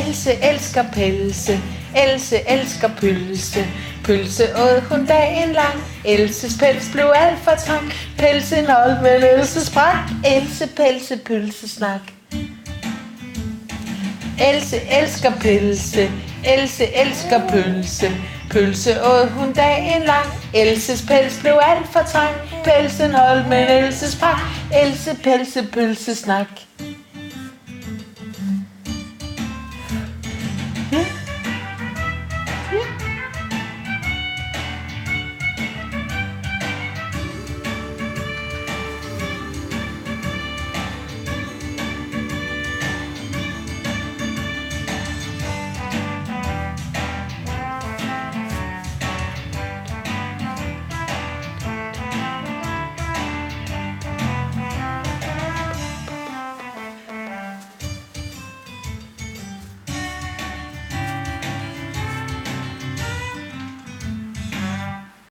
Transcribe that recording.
Else elsker pelse, Else elsker pølse. Pølse åd hun dagen lang, Elses pels blev alt for trang. Pelsen holdt, men Else sprak, Else pelse pølsesnak. Else elsker pelse, Else elsker pølse. Pølse åd hun dagen lang, Elses pels blev alt for trang. Pelsen holdt, men Else sprak, Else pelse pølsesnak.